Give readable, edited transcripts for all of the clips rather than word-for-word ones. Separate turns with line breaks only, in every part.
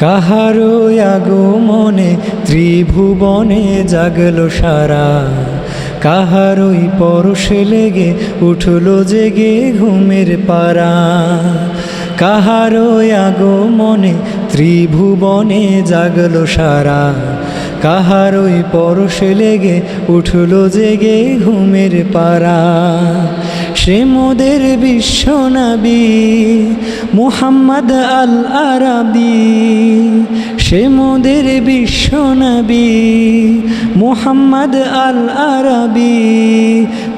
কাহারো আগমনে ত্রিভুবনে জাগলো সারা, কাহারই পরশে লেগে উঠলো জেগে ঘুমের পারা। কাহারো আগমনে ত্রিভুবনে জাগলো সারা, কাহারই পরশে লেগে উঠলো জেগে ঘুমের পারা। সে মোদের বিশ্বনবী মুহাম্মদ আল আরাবী, সে মোদের বিশ্বনবী মুহাম্মদ আল আরাবী।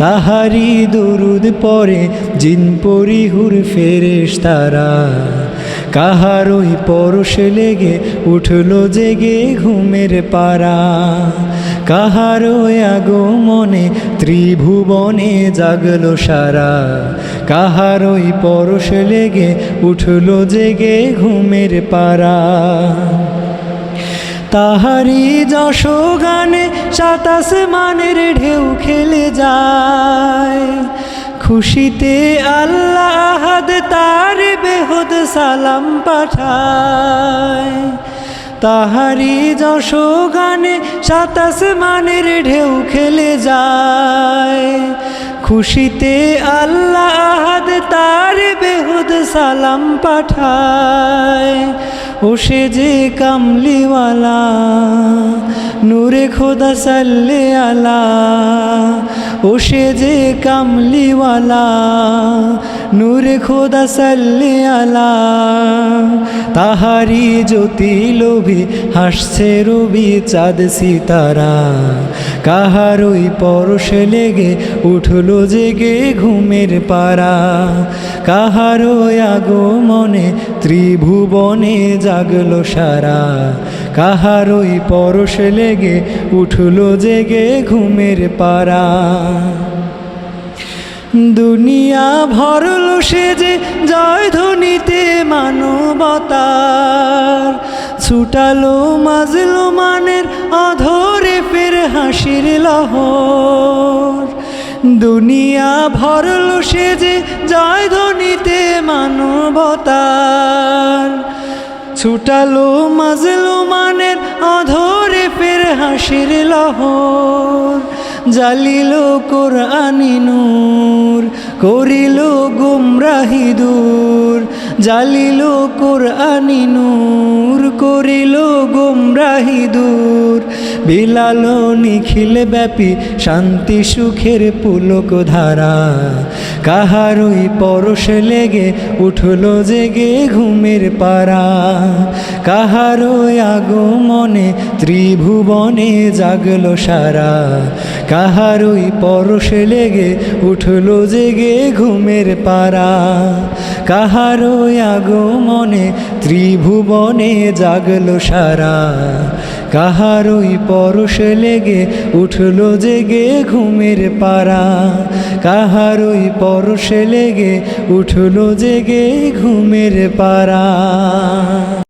তাহারি দরুদ পড়ে জিন পরি হুর ফেরেশতারা, কাহারই পরশে লেগে উঠলো জেগে ঘুমের পারা। কাহারো আগমনে ত্রিভুবনে জাগলো সারা, কাহারই পরশে লেগে উঠলো জেগে ঘুমের পারা। তাহারি যশ গানে সাত আসমানের ঢেউ খেলে যায়, খুশিতে আল্লাহ আহাদ তার বেহুদ সালাম পাঠায়। তাহারি যশ গানে সাত আসমানের ঢেউ খেলে যায়, খুশিতে আল্লাহ আহাদ তার বেহুদ সালাম পাঠায়। ও সে যে কামলিওয়ালা নূরে খোদা সাল্লে আলা, ও সে যে কামলিওয়ালা নূরে খোদা সাল্লে আলা। তাহারি জ্যোতি লোভী হাসছে রবি চাঁদ সিতারা, কাহারই পরশে লেগে উঠলো জেগে ঘুমের পারা। কাহারো আগমনে ত্রিভুবনে জাগলো সারা, কাহারই পরশে লেগে উঠলো জেগে ঘুমের পারা। দুনিয়া ভরলো সে যে জয় ধ্বনিতে মানবতার, ছুটালো মাজলুমানের অধরে ফের হাসির লহর। দুনিয়া ভরলো সে যে জয় ধ্বনিতে মানবতার, ছুটালো মাজলুমানের অধরে ফের হাসির লহর। জালিল কোরআনি নূর করিল গুমরাহি দূর, জালিল কোরআনি নূর করিল গুমরাহি দূর। বিলালো নিখিল ব্যাপী শান্তি সুখের পুলক ধারা, কাহারই পরশে লেগে উঠলো জেগে ঘুমের পারা। কাহারই আগমনে ত্রিভুবনে জাগলো সারা, কাহারই পরশে লেগে উঠলো জেগে ঘুমের পারা। কাহারই আগমনে ত্রিভুবনে জাগলো সারা, কাহারই পরশে লেগে উঠলো জেগে ঘুমের পারা। কাহারই পরশে লেগে উঠলো জেগে ঘুমের পারা।